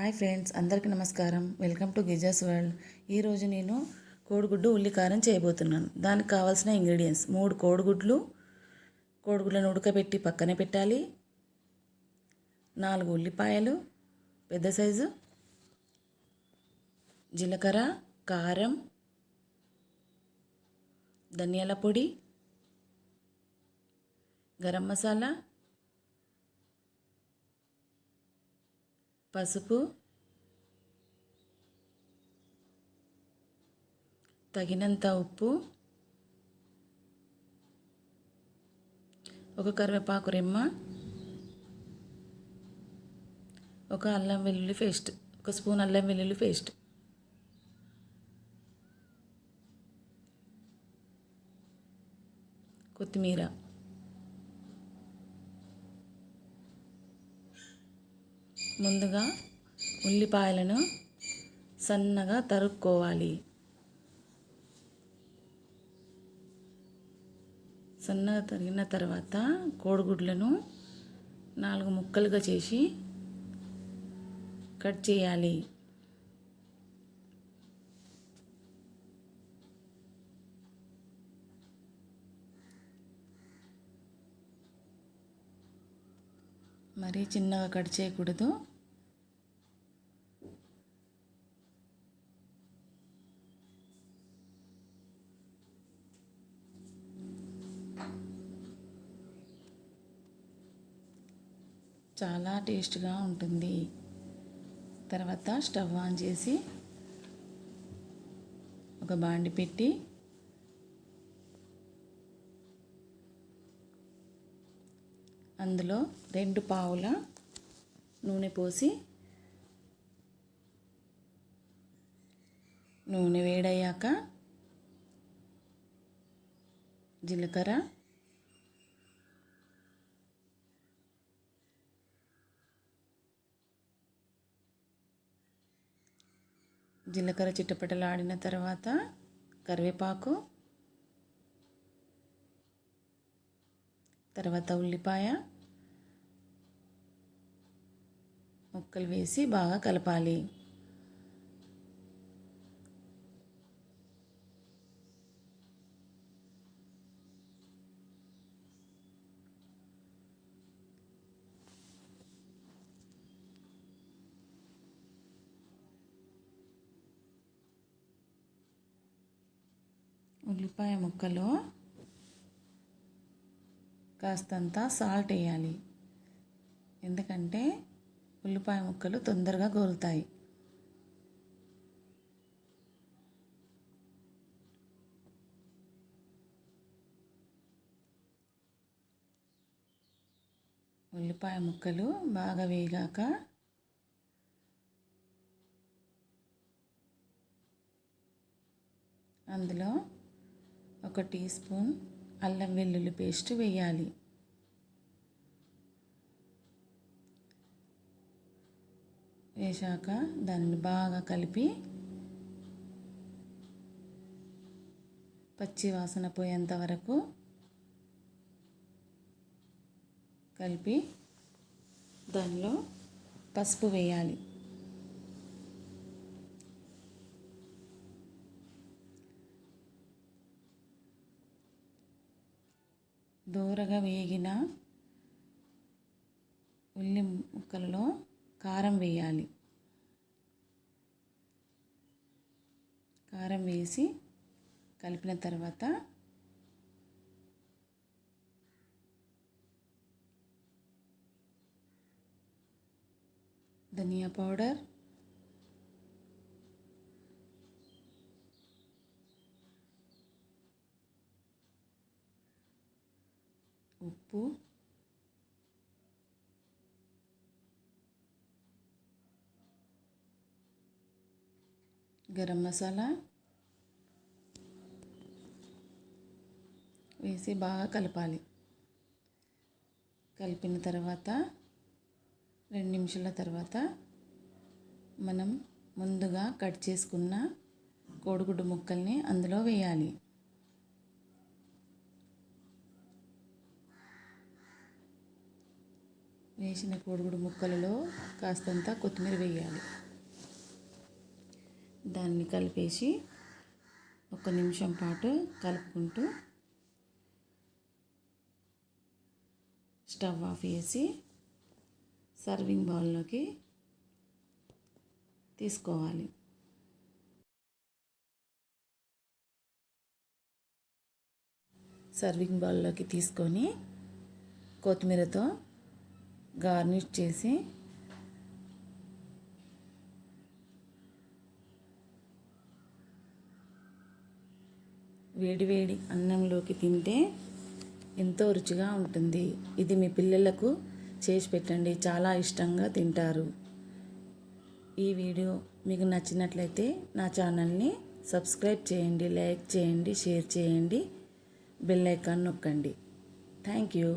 Hi friends, అందరికీ నమస్కారం. Welcome to గిజాస్ వరల్డ్. ఈరోజు నేను కోడిగుడ్డు ఉల్లికారం చేయబోతున్నాను. దానికి కావాల్సిన ఇంగ్రీడియంట్స్: 3 కోడిగుడ్లను ఉడకబెట్టి పక్కనే పెట్టాలి. 4 ఉల్లిపాయలు పెద్ద సైజు, జీలకర్ర, కారం, ధనియాల పొడి, గరం మసాలా, పసుపు, తగినంత ఉప్పు, ఒక కరివేపాకు రెమ్మ, ఒక అల్లం వెల్లుల్లి పేస్ట్, ఒక స్పూన్ అల్లం వెల్లుల్లి పేస్ట్, కొత్తిమీర. ముందుగా ఉల్లిపాయలను సన్నగా తరుక్కోవాలి. సన్నగా తరిగిన తర్వాత కోడిగుడ్లను 4 ముక్కలుగా చేసి కట్ చేయాలి. మరీ చిన్నగా కట్ చేయకూడదు. చాలా టేస్ట్గా ఉంటుంది. తర్వాత స్టవ్ ఆన్ చేసి ఒక బాండి పెట్టి అందులో 2 పావుల నూనె పోసి, నూనె వేడయ్యాక జీలకర్ర, చిట్టపటలాడిన తర్వాత కరివేపాకు, తర్వాత ఉల్లిపాయ ముక్కలు వేసి బాగా కలపాలి. ఉల్లిపాయ ముక్కలో కాస్తంత సాల్ట్ వేయాలి, ఎందుకంటే ఉల్లిపాయ ముక్కలు తొందరగా గోలుతాయి. ఉల్లిపాయ ముక్కలు బాగా వేగాక అందులో 1 టీ స్పూన్ అల్లం వెల్లుల్లి పేస్ట్ వేయాలి. వేశాక దాన్ని బాగా కలిపి పచ్చి వాసన పోయేంత వరకు కలిపి దానిలో పసుపు వేయాలి. దూరగా వేగిన ఉల్లి ముక్కలలో కారం వేయాలి. కారం వేసి కలిపిన తర్వాత ధనియా పౌడర్, ఉప్పు, గరం మసాలా వేసి బాగా కలపాలి. కలిపిన తర్వాత 2 నిమిషాల తర్వాత మనం ముందుగా కట్ చేసుకున్న కోడిగుడ్డు ముక్కల్ని అందులో వేయాలి. వేసిన కోడిగుడ్డు ముక్కలలో కాస్తంత కొత్తిమీర వేయాలి. దాన్ని కలిపేసి 1 నిమిషం పాటు కలుపుకుంటూ స్టవ్ ఆఫ్ చేసి సర్వింగ్ బౌల్లోకి తీసుకోవాలి. సర్వింగ్ బౌల్లోకి తీసుకొని కొత్తిమీరతో గార్నిష్ చేసి వేడివేడి అన్నంలోకి తింటే ఎంతో రుచిగా ఉంటుంది. ఇది మీ పిల్లలకు చేసి పెట్టండి, చాలా ఇష్టంగా తింటారు. ఈ వీడియో మీకు నచ్చినట్లయితే నా ఛానల్ని సబ్స్క్రైబ్ చేయండి, లైక్ చేయండి, షేర్ చేయండి, బెల్ ఐకాన్ నొక్కండి. Thank you.